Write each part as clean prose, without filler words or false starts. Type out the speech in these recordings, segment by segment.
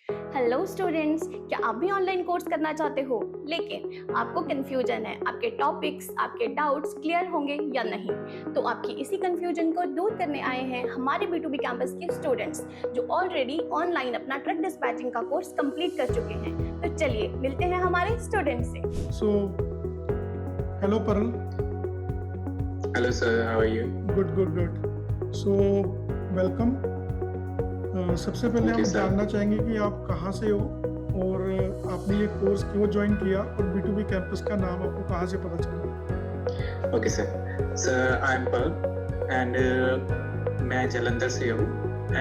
Hello students, क्या आप भी ऑनलाइन कोर्स करना चाहते हो लेकिन आपको कंफ्यूजन है, आपके टॉपिक्स, आपके डाउट्स क्लियर होंगे या नहीं? तो आपकी इसी कंफ्यूजन को दूर करने आए हैं हमारे B2B कैंपस के स्टूडेंट्स जो ऑलरेडी ऑनलाइन अपना ट्रक डिस्पैचिंग का कोर्स कंप्लीट कर चुके हैं। तो चलिए मिलते हैं हमारे स्टूडेंट्स से। So, hello Parul. Hello sir, how are you? Good. So, welcome. सबसे पहले Okay, हम sir. जानना चाहेंगे कि आप कहाँ से हो और आपने ये कोर्स क्यों ज्वाइन किया और B2B कैंपस का नाम आपको कहाँ से पता चला? Okay sir. Sir, I'm Paul and मैं जलंधर से हूँ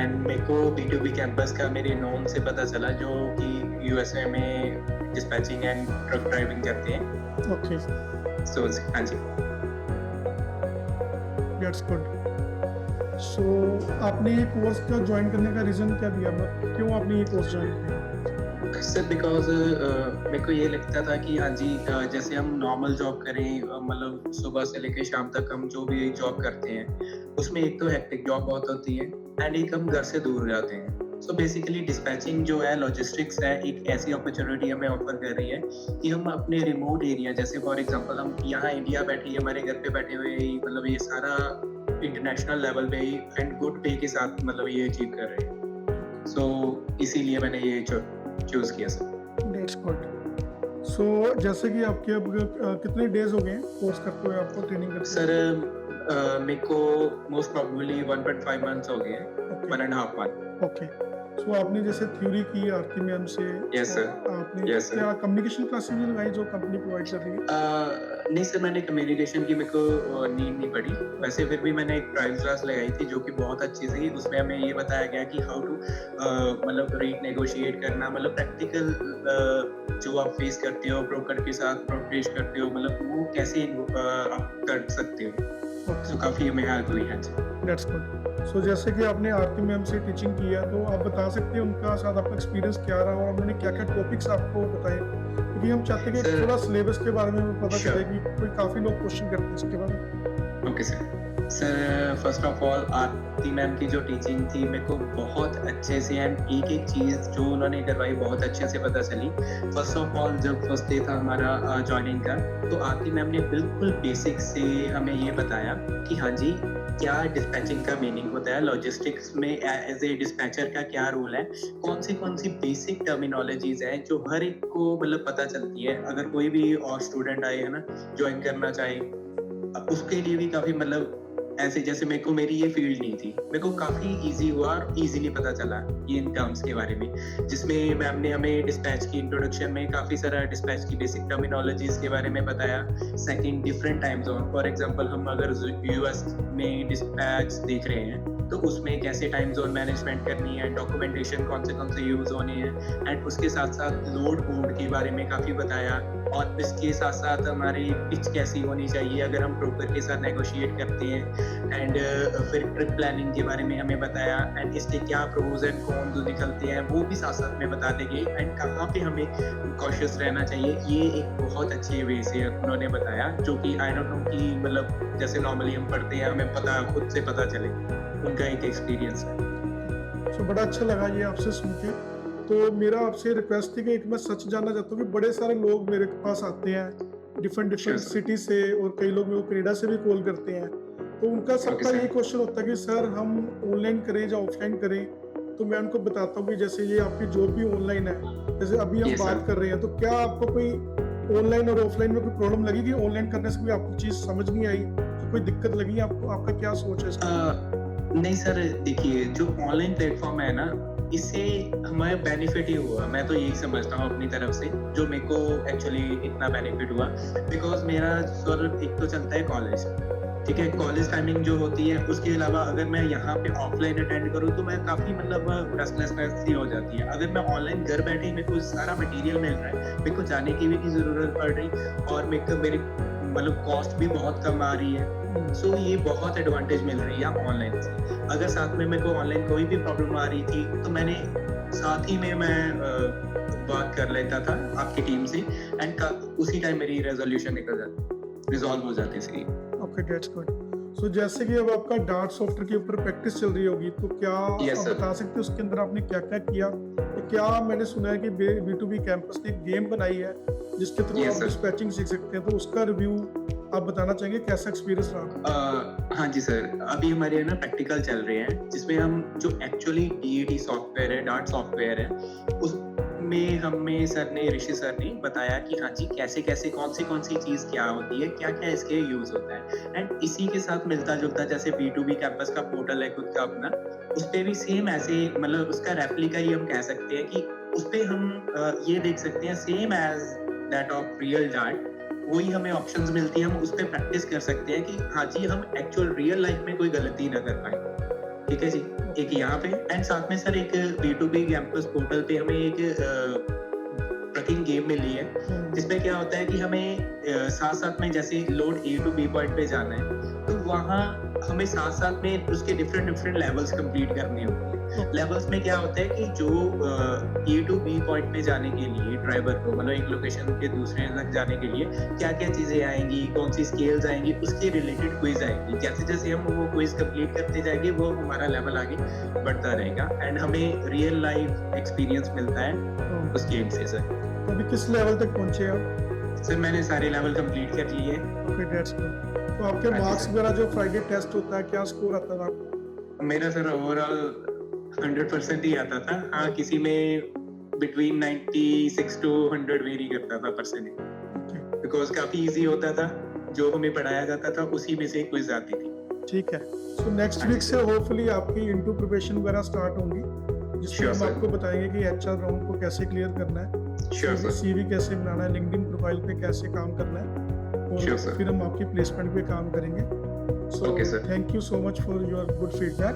and मेरे को B2B कैंपस का मेरे नॉन से पता चला जो कि USA में डिस्पैचिंग एंड ट्रक ड्राइविंग करते हैं। Okay, So हाँ जी। that's good. So, आपने ये कोर्स का ज्वाइन करने का रीज़न क्या दिया? क्यों आपने ये कोर्स ज्वाइन किया? सर बिकॉज मेरे को ये लगता था कि हाँ जी जैसे हम नॉर्मल जॉब करें मतलब सुबह से लेकर शाम तक हम जो भी जॉब करते हैं उसमें एक तो हेक्टिक जॉब बहुत होती है एंड एक हम घर से दूर जाते हैं। सो बेसिकली डिस्पैचिंग जो है लॉजिस्टिक्स है एक ऐसी अपॉर्चुनिटी हमें ऑफर कर रही है कि हम अपने रिमोट एरिया जैसे फॉर एग्जांपल हम यहाँ इंडिया बैठे ही हमारे घर पे बैठे हुए ही मतलब ये सारा इंटरनेशनल लेवल पे ही एंड गुड पे के साथ मतलब ये अचीव कर रहे हैं। सो इसीलिए मैंने ये चूज किया सर। That's good. So, जैसे कि आपके अब कितने डेज हो गए हैं कोर्स करते हुए आपको ट्रेनिंग करते सर मेरे को मोस्ट प्रोबेबली 1.5 मंथ्स हो गए हैं, हुए? 1.5 मंथ। ओके। सो आपने जैसे थ्योरी की आरती मैम से Yes, तो sir. आपने Yes, sir. क्या कम्युनिकेशन क्लासेस भी लगाई जो कंपनी प्रोवाइड कर रही है? नहीं सर मैंने कम्युनिकेशन की मेरे को नीड नहीं पड़ी। वैसे फिर भी मैंने एक ट्रायल क्लास लगाई थी जो कि बहुत अच्छी थी। उसमें हमें ये बताया गया कि हाउ टू मतलब रेट नेगोशिएट करना मतलब प्रैक्टिकल जो आप फेस करते हो ब्रोकर के साथ पेश करते हो मतलब वो कैसे आप कर सकते हो। तो काफ़ी हमें हेल्प हुई है जी। That's good. सो जैसे कि आपने आरती मैम से टीचिंग की है तो आप बता सकते हैं उनका साथ आपका एक्सपीरियंस क्या रहा और उन्होंने क्या क्या टॉपिक्स आपको बताए, क्योंकि हम चाहते हैं कि Sir, थोड़ा सिलेबस के बारे में पता sure. चले कि कोई काफ़ी लोग क्वेश्चन करते हैं इसके बारे में। Okay sir. Sir first of all Aarti ma'am की जो टीचिंग थी मेरे को बहुत अच्छे से एंड एक एक चीज़ जो उन्होंने करवाई बहुत अच्छे से पता चली। फर्स्ट ऑफ ऑल जब फर्स्ट डे था हमारा ज्वाइनिंग का तो आरती मैम ने बिल्कुल बेसिक से हमें ये बताया कि हाँ जी क्या डिस्पैचिंग का मीनिंग होता है, लॉजिस्टिक्स में एज ए डिस्पैचर का क्या रोल है, कौन सी बेसिक टर्मिनोलॉजीज हैं जो हर एक को मतलब पता चलती है अगर कोई भी और स्टूडेंट आए है ना ज्वाइन करना चाहे उसके लिए भी काफ़ी मतलब ऐसे जैसे मेरे को मेरी ये फील्ड नहीं थी मेरे को काफ़ी इजी हुआ और इजीली पता चला ये इन टर्म्स के बारे में जिसमें मैम ने हमें डिस्पैच की इंट्रोडक्शन में काफ़ी सारा डिस्पैच की बेसिक टर्मिनोलॉजीज के बारे में बताया। Second different time zone for example हम अगर यूएस में डिस्पैच देख रहे हैं तो उसमें कैसे टाइम जोन मैनेजमेंट करनी है, डॉक्यूमेंटेशन कौन से यूज़ होने हैं एंड उसके साथ साथ लोड बोर्ड के बारे में काफ़ी बताया और इसके साथ साथ हमारी पिच कैसी होनी चाहिए अगर हम ब्रोकर के साथ नेगोशिएट करते हैं एंड फिर ट्रिप प्लानिंग के बारे में हमें बताया एंड इसके क्या प्रोज एंड कॉन जो निकलते हैं वो भी साथ साथ में बता देंगे एंड कहाँ पे हमें कॉशियस रहना चाहिए। ये एक बहुत अच्छे वे से उन्होंने बताया जो कि आई डोंट नो कि मतलब जैसे नॉर्मली हम पढ़ते हैं हमें पता खुद से पता चले, उनका एक एक्सपीरियंस है। सो बड़ा अच्छा लगा ये आपसे सुन के। तो मेरा आपसे रिक्वेस्ट थी कि एक मैं सच जानना चाहता हूँ कि बड़े सारे लोग मेरे पास आते हैं डिफरेंट Sure, sir. सिटी से और कई लोग मेरे को कनाडा से भी कॉल करते हैं तो उनका सबका Okay, sir. यही क्वेश्चन होता है कि सर हम ऑनलाइन करें या ऑफलाइन करें। तो मैं उनको बताता हूँ कि जैसे ये आपकी जॉब भी ऑनलाइन है, जैसे अभी हम Yes, बात sir. कर रहे हैं, तो क्या आपको कोई ऑनलाइन और ऑफलाइन में कोई प्रॉब्लम लगी कि ऑनलाइन करने से कोई आपको चीज़ समझ नहीं आई, तो कोई दिक्कत लगी आपको? आपका क्या सोच है इसका? नहीं सर देखिए जो ऑनलाइन प्लेटफॉर्म है ना इससे हमारा बेनिफिट ही हुआ, मैं तो यही समझता हूँ अपनी तरफ से जो मेरे को एक्चुअली इतना बेनिफिट हुआ बिकॉज मेरा सर एक तो चलता है कॉलेज, ठीक है, कॉलेज टाइमिंग जो होती है उसके अलावा अगर मैं यहाँ पे ऑफलाइन अटेंड करूँ तो मैं काफ़ी मतलब रेस्टलेसनेस सी हो जाती है। अगर मैं ऑनलाइन घर बैठे ही मेरे को सारा मटेरियल मिल रहा है, मेरे को जाने की भी नहीं ज़रूरत पड़ रही और मेरी मतलब कॉस्ट भी बहुत कम आ रही है। सो ये बहुत एडवांटेज मिल रही है ऑनलाइन से। अगर साथ में मेरे को ऑनलाइन कोई भी प्रॉब्लम आ रही थी तो मैंने साथ ही में मैं बात कर लेता था आपकी टीम से एंड उसी टाइम मेरी रेजोल्यूशन निकल जाती, रिजॉल्व हो जाती थी। Okay that's good. सो जैसे कि अब आपका डार्ट सॉफ्टवेयर के ऊपर प्रैक्टिस चल रही होगी, तो क्या Yes, आप sir. बता सकते हो उसके अंदर आपने क्या क्या किया? तो क्या मैंने सुना है कि B2B कैंपस ने एक गेम बनाई है जिसके थ्रू Yes, आप sir. डिस्पैचिंग सीख सकते हैं, तो उसका रिव्यू आप बताना चाहेंगे, कैसा एक्सपीरियंस रहा? हाँ जी सर, अभी हमारे ना प्रैक्टिकल चल रहे हैं जिसमें हम जो एक्चुअली DAT सॉफ्टवेयर है, डार्ट सॉफ्टवेयर है, उसमें हमें सर ने, ऋषि सर ने बताया कि हाँ जी कैसे कैसे कौन सी चीज़ क्या होती है, क्या क्या इसके यूज़ होता है। एंड इसी के साथ मिलता जुलता जैसे B2B कैंपस का पोर्टल है खुद का अपना, उस पे भी सेम ऐसे मतलब उसका रेप्लिका ही हम कह सकते हैं कि उस पे हम ये देख सकते हैं same as that of real dart, वही हमें ऑप्शंस मिलती हैं, हम उस पे प्रैक्टिस कर सकते हैं कि हाँ जी हम एक्चुअल रियल लाइफ में कोई गलती ना कर पाए। ठीक है जी, एक यहाँ पे एंड साथ में सर एक B2B कैंपस पोर्टल पे हमें एक ट्रकिंग गेम मिली है जिसमें क्या होता है कि हमें साथ साथ में जैसे load A to B point पे जाना है, तो वहाँ हमें साथ साथ में उसके डिफरेंट लेवल्स कंप्लीट करने होते हैं। लेवल्स में क्या होता है कि जो A to B पॉइंट पे जाने के लिए ड्राइवर को मतलब एक लोकेशन के दूसरे तक जाने के लिए क्या क्या चीजें आएंगी, कौन सी स्केल्स आएंगी, उसके रिलेटेड क्विज आएंगी। जैसे जैसे हम वो क्विज कंप्लीट करते जाएंगे वो हमारा लेवल आगे बढ़ता रहेगा एंड हमें रियल लाइफ एक्सपीरियंस मिलता है उस गेम से। सर अभी किस लेवल तक पहुंचे आप? सर मैंने सारे लेवल कंप्लीट कर लिए। Okay, that's good. तो आपके हाँ जी, मार्क्स सर। वगैरह जो फ्राइडे टेस्ट होता है, क्या स्कोर आता था आपका? मेरा सर ओवरऑल 100% ही आता था। हाँ, किसी में बिटवीन 96 to 100 वेरी करता था परसेंटेज, ओके, बिकॉज काफी इजी होता था, जो हमें पढ़ाया जाता था उसी में से क्विज आती थी। ठीक है। सो नेक्स्ट हाँ जी, वीक से होपफुली आपकी इंटू प्रिपरेशन वगैरह स्टार्ट होंगी, जिसमें Sure, हम sir. आपको बताएंगे कि HR राउंड को कैसे क्लियर करना है, श्योर सर, CV कैसे बनाना है, लिंक्डइन प्रोफाइल पे कैसे काम करना है, और Sure, sir. फिर हम आपकी प्लेसमेंट पे काम करेंगे। सो Okay, sir. Thank you so much for your good feedback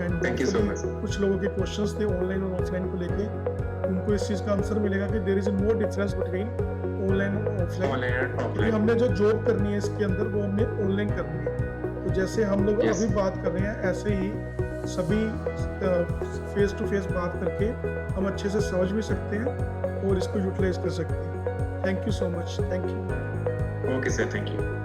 and Thank you so much. कुछ लोगों के क्वेश्चंस थे ऑनलाइन और ऑफलाइन को लेके, उनको इस चीज़ का आंसर मिलेगा कि there is no difference between online और ऑफलाइन। ऑनलाइन और क्योंकि ऑफलाइन। हमने जो जॉब करनी है इसके अंदर वो हमने ऑनलाइन करनी है, तो जैसे हम लोग Yes. अभी बात कर रहे हैं ऐसे ही सभी फेस टू फेस बात करके हम अच्छे से समझ भी सकते हैं और इसको यूटिलाइज कर सकते हैं। Thank you so much, thank you. Okay sir, thank you.